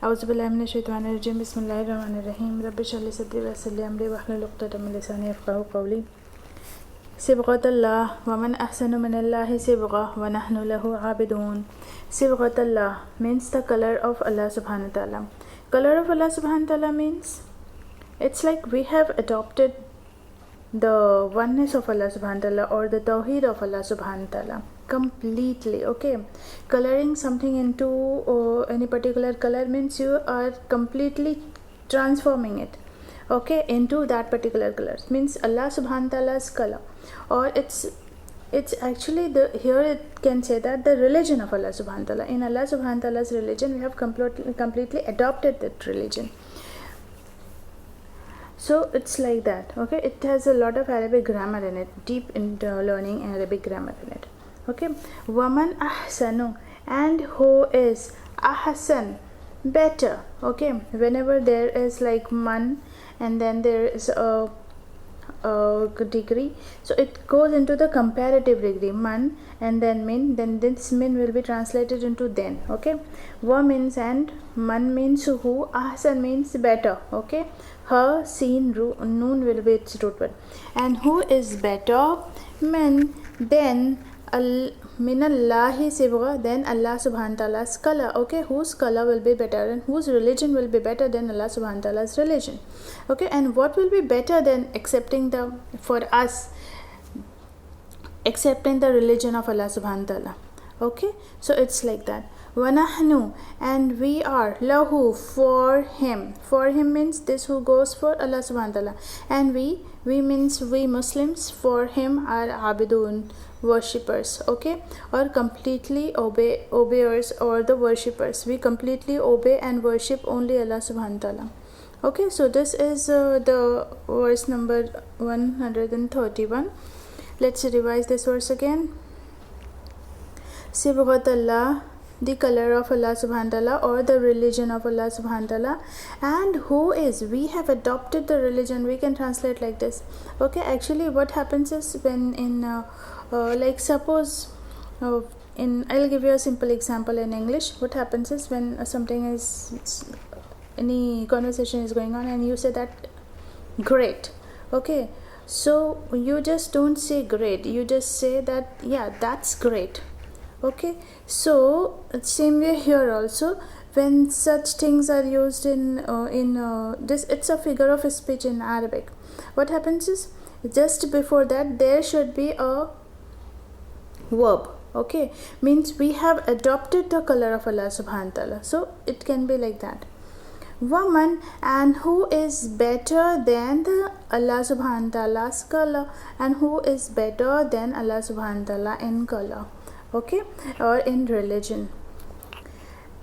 औज़ुबिल्लाहि बिस्मिल्लाहिर्रहमानिर्रहीम रब्बि इश्रह ली सदरी वयस्सिर ली अमरी वहलुल उक़दतम मिन लिसानी यफ़क़हू क़ौली सिबग़तल्लाह वमन अहसनु मिनल्लाहि सिबग़ह व नहनु लहु आबिदून. Sibghatullah means the color of Allah subhanahu wa ta'ala. Color of Allah subhanahu wa ta'ala means it's like we have adopted the oneness of Allah subhanahu wa ta'ala or the tawheed of Allah subhanahu wa ta'ala completely. Okay, coloring something into any particular color means you are completely transforming it, okay, into that particular color. Means Allah subhanahu wa ta'ala's color, or it's actually the here it can say that the religion of Allah subhanahu wa ta'ala. In Allah subhanahu wa ta'ala's religion we have completely adopted that religion. So it's like that. Okay, it has a lot of Arabic grammar in it, deep into learning Arabic grammar in it. Okay, waman ahsanu, and who is ahsan, better. Okay, whenever there is like man and then there is a degree, so it goes into the comparative degree, man and then min, then this min will be translated into then. Okay, wa means and, man means who, ahsan means better. Okay, her, seen, noon will be its root word. And who is better? Min, then minallahi sibgha, then Allah subhanahu wa ta'ala's color. Okay, whose color will be better and whose religion will be better than Allah subhanahu wa ta'ala's religion. Okay, and what will be better than accepting the, for us, accepting the religion of Allah subhanahu wa ta'ala. Okay, so it's like that. وَنَحْنُ, and we are, lahu, for him. For him means this who goes for Allah subhanahu wa ta'ala. And we means we Muslims, for him are abidun, worshippers. Okay, or completely obeyers, or the worshippers. We completely obey and worship only Allah subhanahu wa ta'ala. Okay, so this is the verse number 131. Let's revise this verse again. Sibghatullah, the color of Allah subhanahu wa ta'ala or the religion of Allah subhanahu wa ta'ala. And who is, we have adopted the religion. We can translate like this. Okay, actually what happens is when in like suppose I'll give you a simple example in English. What happens is when something is, any conversation is going on and you say that great. Okay, so you just don't say great, you just say that yeah, that's great. Okay, so same way here also, when such things are used in this, it's a figure of speech in Arabic. What happens is just before that there should be a verb. Okay, means we have adopted the color of Allah subhanahu wa ta'ala, so it can be like that. Woman, and who is better than the Allah subhanahu wa ta'ala's color, and who is better than Allah subhanahu wa ta'ala in color. Okay, or in religion.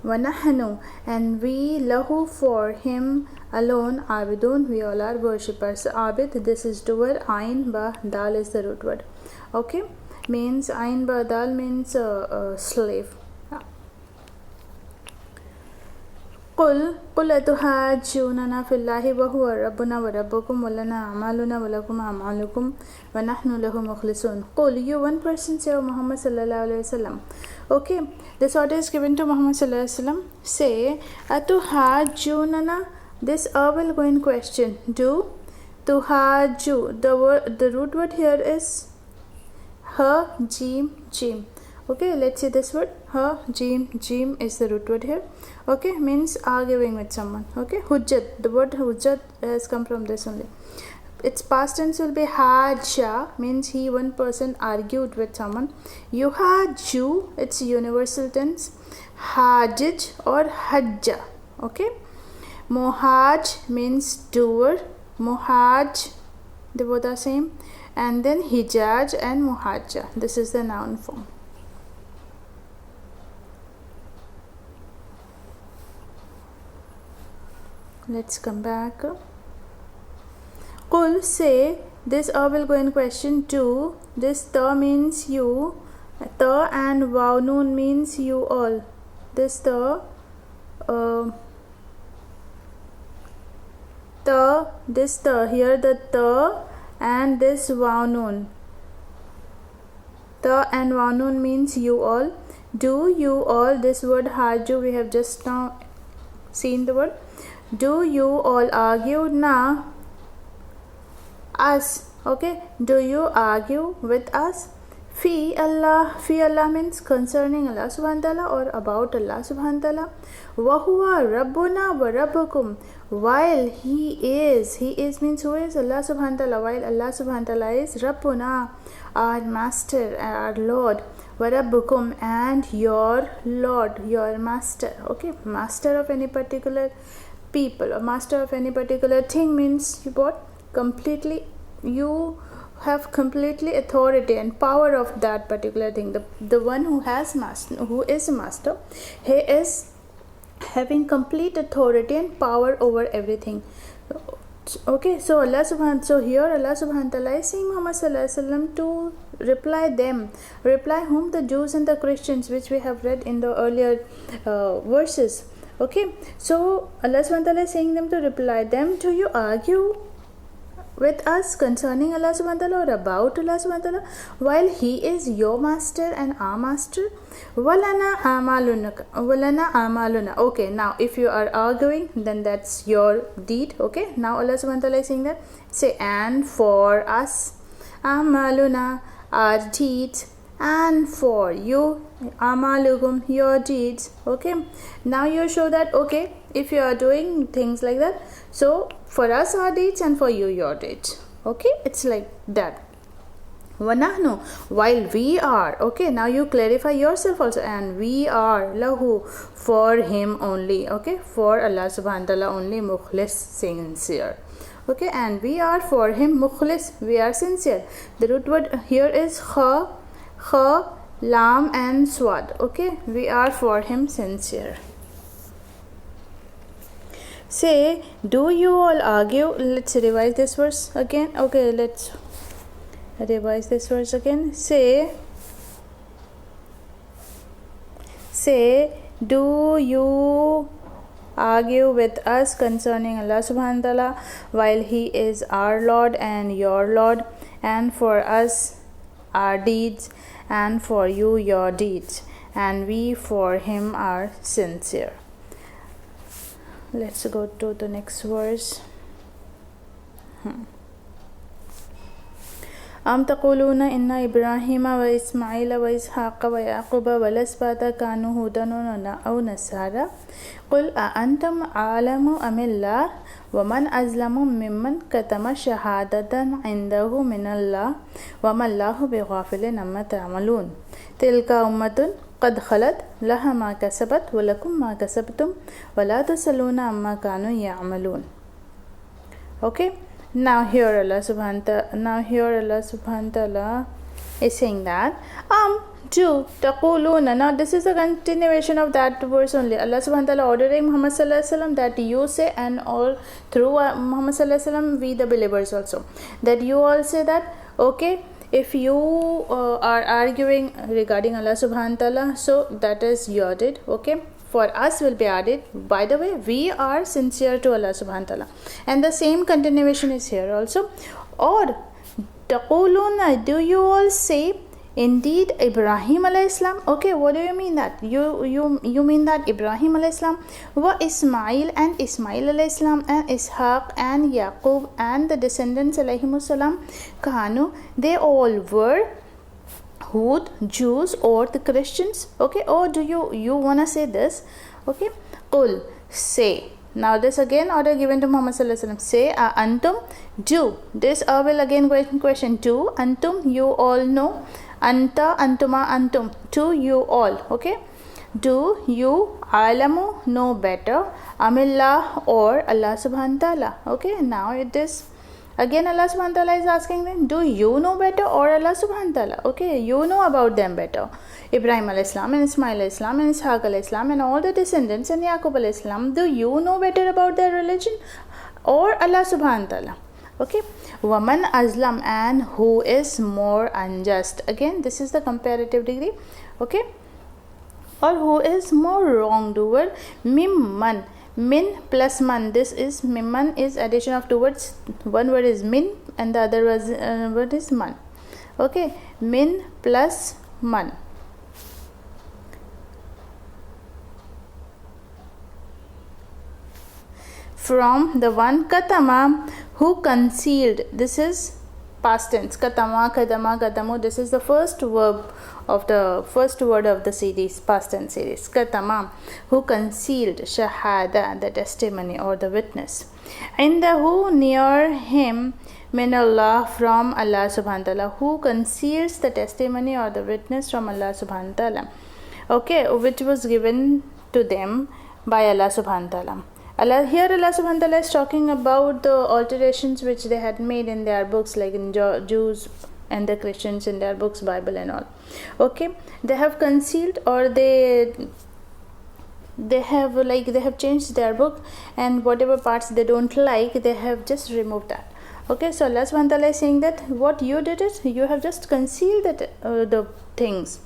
وَنَحْنُ, and we, lahu, for him alone, abidun, we all are worshippers. Abid, this is doer, ayn ba dal is the root word. Okay, means ayn ba dal means slave. قل أتحاجوننا في الله وهو ربنا وربكم ولنا أعمالنا ولكم أعمالكم ونحن له مخلصون. قل, you one person say, O Muhammad sallallahu alaihi wasallam. Okay, this order is given to Muhammad sallallahu alaihi wasallam. Say, atuhajunana, this will go in question. Do, tuhaju, the root word here is ha, jim. Okay, let's see this word, ha, jim is the root word here. Okay, means arguing with someone. Okay, hujjat, the word hujjat has come from this only. Its past tense will be haja, means he, one person, argued with someone. Yuhaju, it's universal tense. Hajij or hajja. Okay, muhaj means doer. Muhaj, they both are same. And then hijaj and muhajja, this is the noun form. Let's come back. Qul, say, this will go in question too. This ta means you, ta and waw noon means you all. This ta, this ta, here the ta and this waw noon. Ta and waw noon means you all. Do you all, this word haju we have just now See in the word. Do you all argue now? Us. Okay. Do you argue with us? Fi Allah means concerning Allah subhanahu wa ta'ala or about Allah subhanahu wa ta'ala. Wa huwa rabbuna wa rabbukum. While he is means who is Allah subhanahu wa ta'ala, while Allah subhanahu wa ta'ala is Rabbuna, our master, our Lord, wa rabbukum, and your Lord, your master. Okay, master of any particular people or master of any particular thing means what? Completely, you have completely authority and power of that particular thing. The one who has master, who is a master, he is having complete authority and power over everything. Okay, so here Allah subhanahu wa ta'ala is saying Muhammad sallallahu alaihi wasallam to reply whom? The Jews and the Christians, which we have read in the earlier verses. Okay, so Allah subhanahu wa ta'ala is saying them to reply them. Do you argue with us concerning Allah subhanahu wa ta'ala or about Allah subhanahu wa ta'ala while he is your master and our master? Walana amaluna. Okay, now if you are arguing, then that's your deed. Okay, now Allah subhanahu wa ta'ala is saying that, say, and for us amaluna, our deeds, and for you amalukum, your deeds. Okay, now you show that, okay, if you are doing things like that, so for us our deeds and for you your deeds. Okay, it's like that. Wanahnu, while we are. Okay, now you clarify yourself also, and we are lahu, for him only. Okay, for Allah subhanahu wa ta'ala only, mukhlis, sincere. Okay, and we are for him mukhlis, we are sincere. The root word here is kha, lam and swad. Okay, we are for him sincere. Say, do you all argue? Let's revise this verse again. Okay, let's revise this verse again. Say, do you argue with us concerning Allah subhanahu wa ta'ala while he is our Lord and your Lord, and for us our deeds, and for you your deeds, and we for him are sincere. Let's go to the next verse. أم تقولون إن إبراهيم وإسماعيل وإسحاق ويعقوب والأسباط كانوا هودا أو نصارى قل أأنتم أعلم أم الله ومن أظلم ممن كتم شهادة عنده من الله وما الله بغافل عما تعملون تلك أمة قد خلت لها ما كسبت ولكم ما كسبتم ولا تسألون عما كانوا يعملون. Okay, now here Allah subhanahu wa ta'ala is saying that do taquluna. Now this is a continuation of that verse only. Allah subhanahu wa ta'ala ordering Muhammad sallallahu alaihi wasallam that you say, and all through Muhammad sallallahu alaihi wasallam, we the believers also, that you all say that, okay, if you are arguing regarding Allah subhanahu wa ta'ala, so that is your deed. Okay, for us will be added, by the way, we are sincere to Allah subhanahu wa ta'ala, and the same continuation is here also. Or taquluna, do you all say, indeed Ibrahim alayhi salam? Okay, what do you mean that? You mean that Ibrahim alayhi salam, wa Ismail and Ismail alayhi salam, and Ishaq and Yaqub and the descendants alayhimus salam, kanu, they all were Hud, Jews or the Christians. Okay, or do you wanna say this? Okay, qul, say. Now this again order given to Muhammad sallallahu alaihi wasallam. Say, antum, do. This will again question. Do, antum, you all know. Anta, antuma, antum, to you all. Okay, do you alamu, know better, amillah, or Allah subhanahu wa ta'ala. Okay, now it is again Allah subhanahu wa ta'ala is asking them, do you know better or Allah subhanahu wa ta'ala? Okay, you know about them better. Ibrahim alayhi salam and Ismail alayhi salam and Ishaq alayhi salam and all the descendants and Yaqub alayhi salam, do you know better about their religion or Allah subhanahu wa ta'ala? Okay, waman azlam, and who is more unjust? Again, this is the comparative degree. Okay, or who is more wrongdoer? Mimman, min plus man. This is mimman is addition of two words. One word is min and the other word is man. Okay, min plus man. from the one katama who concealed. This is past tense. Katama, kadama, kadamu. This is the first verb of the first word of the series, past tense series. Katama, who concealed, shahada, the testimony or the witness. Indahu, near him, min Allah, from Allah subhanahu wa ta'ala, who conceals the testimony or the witness from Allah subhanahu wa ta'ala. Okay, which was given to them by Allah subhanahu wa ta'ala. Here Allah subhanahu wa ta'ala is talking about the alterations which they had made in their books, like in Jews and the Christians in their books, Bible and all. Okay, they have concealed, or they have changed their book, and whatever parts they don't like, they have just removed that. Okay, so Allah subhanahu wa ta'ala is saying that what you did is you have just concealed the things.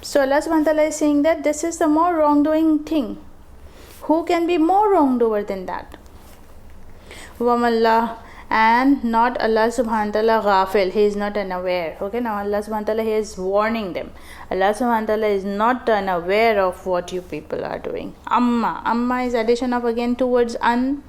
So Allah subhanahu wa ta'ala is saying that this is the more wrongdoing thing. Who can be more wrongdoer than that? Wamallah, and not Allah subhanahu wa ta'ala ghafil, he is not unaware. Okay, now Allah subhanahu wa ta'ala, he is warning them. Allah subhanahu wa ta'ala is not unaware of what you people are doing. Amma is addition of again two words, an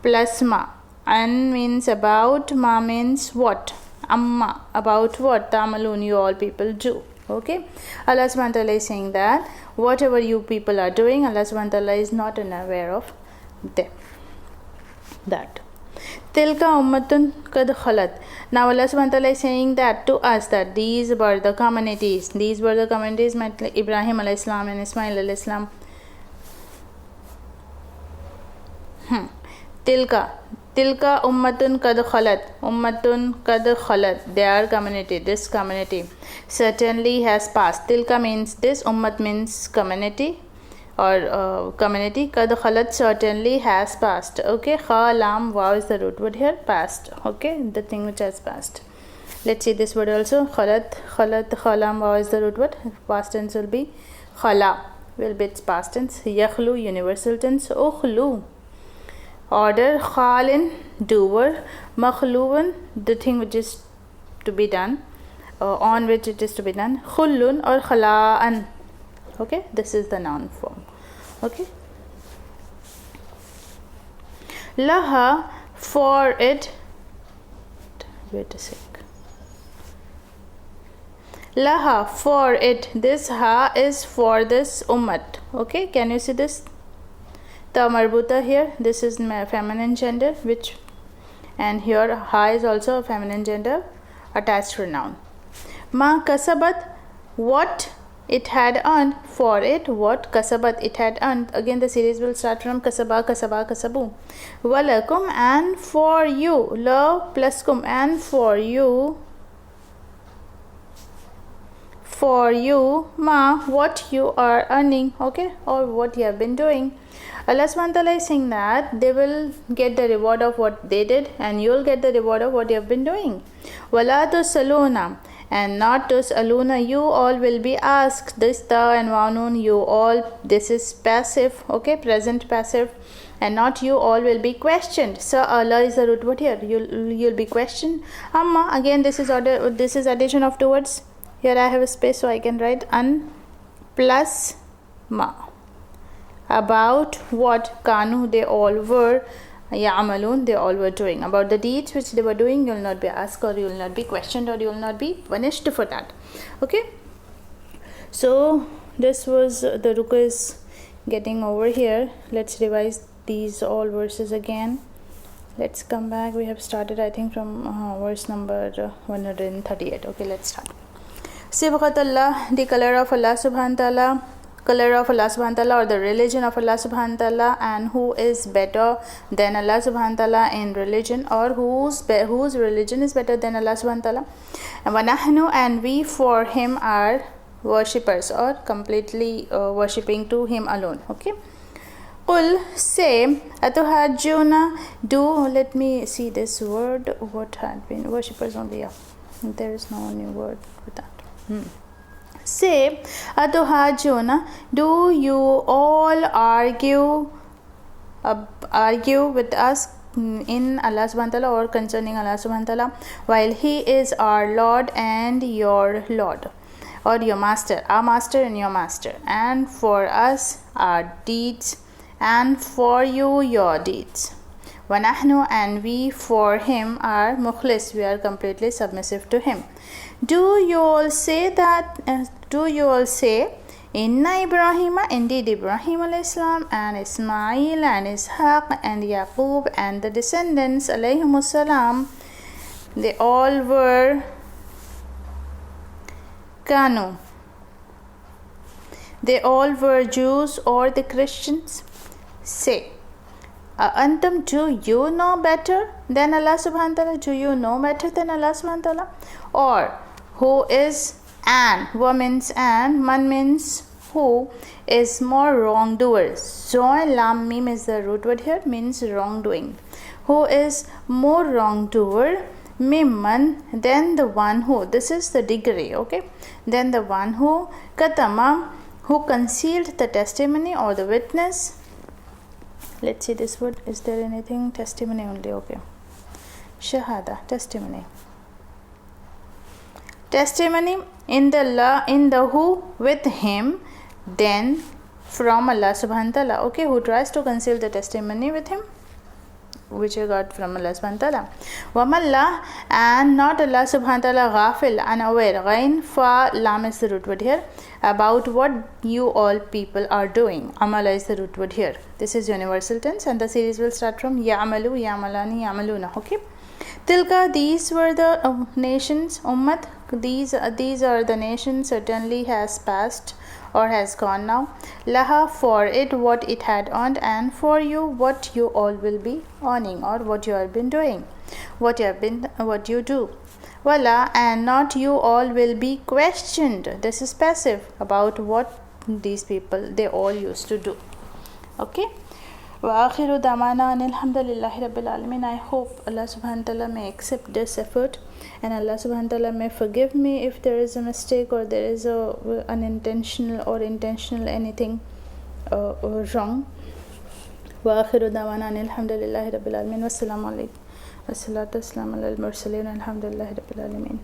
plus ma. An means about, ma means what. Amma, about what ta'malun, you all people do. Okay, Allah subhanahu wa ta'ala is saying that whatever you people are doing, Allah subhanahu wa ta'ala is not unaware of them. That tilka ummatun kad khalat. Now Allah subhanahu wa ta'ala is saying that to us, that these were the communities, Ibrahim alayhi salam and Ismail alayhi salam. Tilka ummatun kad khalat, their community, this community certainly has passed. Tilka means this, ummat means community or community. Kad khalat, certainly has passed. Okay, kha lam waw is the root word here, passed. Okay, the thing which has passed. Let's see this word also. Khalat, kha lam waw is the root word. Past tense will be khala, will be its past tense. Yakhlu, universal tense. Ukhlu, order. Khalin, doer. Makhluun, the thing which is to be done, on which it is to be done. Khullun or khala'an. Okay, this is the noun form. Okay, laha, for it. Wait a sec. Laha, for it. This ha is for this ummat. Okay, can you see this? The marbuta here, this is feminine gender, which, and here ha is also a feminine gender attached to a noun. Ma kasabat, what it had earned, for it, what kasabat, it had earned. Again the series will start from kasaba, kasabu. Walakum, and for you. La plus kum, and for you. For you, ma, what you are earning. Okay, or what you have been doing. Allah subhanahu wa ta'ala is saying that they will get the reward of what they did, and you will get the reward of what you have been doing. Wala tusaluna, and not tusaluna, you all will be asked. This ta and wanun, you all, this is passive. Okay, present passive. And not you all will be questioned. So Allah is the root word here. You'll be questioned. Amma, again this is order, this is addition of two words. Here I have a space, so I can write an plus ma. About what kanu, they all were, ya'malun, they all were doing. About the deeds which they were doing, you will not be asked, or you will not be questioned, or you will not be punished for that. Okay, so this was the ruku is getting over here. Let's revise these all verses again. Let's come back. We have started, I think, from verse number 138. Okay, let's start. Sibghat Allah, the color of Allah subhanahu wa ta'ala, color of Allah subhanahu wa ta'ala, or the religion of Allah subhanahu wa ta'ala, and who is better than Allah subhanahu wa ta'ala in religion, or whose religion is better than Allah subhanahu wa ta'ala. And wanahnu, and we for him are worshippers, or completely worshipping to him alone. Okay, qul, say, atuhajjuna, do, let me see this word, what had been, worshippers only, yeah, there is no new word for that. Say, atuhajjuna, do you all argue with us in Allah subhanahu wa ta'ala, or concerning Allah subhanahu wa ta'ala, while he is our Lord and your Lord, or your master, our master and your master, and for us our deeds and for you your deeds. وَنَحْنُ and we for him are mukhlis, we are completely submissive to him. Do you all say Inna Ibrahim, indeed Ibrahim alayhi salam, and Ismail and Ishaq and Yaqub and the descendants alayhimus salam, they all were Kanu. They all were Jews or the Christians. Say, Antum, do you know better than Allah subhanahu wa ta'ala? Do you know better than Allah subhanahu wa ta'ala? Or who is an? Wa means an, man means who is more wrongdoers. So lam mim is the root word here, means wrongdoing. Who is more wrongdoer? Mimman, then the one who, this is the degree, okay, then the one who katama, who concealed the testimony or the witness. Let's see this word, is there anything? Testimony only, okay. Shahada, testimony in the who with him, then from Allah subhanahu wa ta'ala, okay, who tries to conceal the testimony with him, which I got from Allah subhanahu wa ta'ala. Wamallah, and not Allah subhanahu wa ta'ala ghafil, unaware. Ghain fa lam is the root word here, about what you all people are doing. Amala is the root word here. This is universal tense and the series will start from ya'malu, ya'malani, ya'maluna, okay. Tilka, these were the nations. Ummat, these are the nations, certainly has passed or has gone now. Laha, for it what it had earned, and for you what you all will be earning, or what you have been doing, what you do. Wala, and not you all will be questioned. This is passive, about what these people they all used to do. Okay. Wa akhiru damana alhamdulillahi rabbil alamin. I hope Allah subhanahu wa ta'ala may accept this effort, and Allah subhanahu wa ta'ala may forgive me if there is a mistake or there is a unintentional or intentional anything wrong. Wa akhiru damana alhamdulillahi rabbil alamin. Wassalamu alaikum. Wassalatu wassalamu ala al-mursalin. Alhamdulillahi rabbil alamin.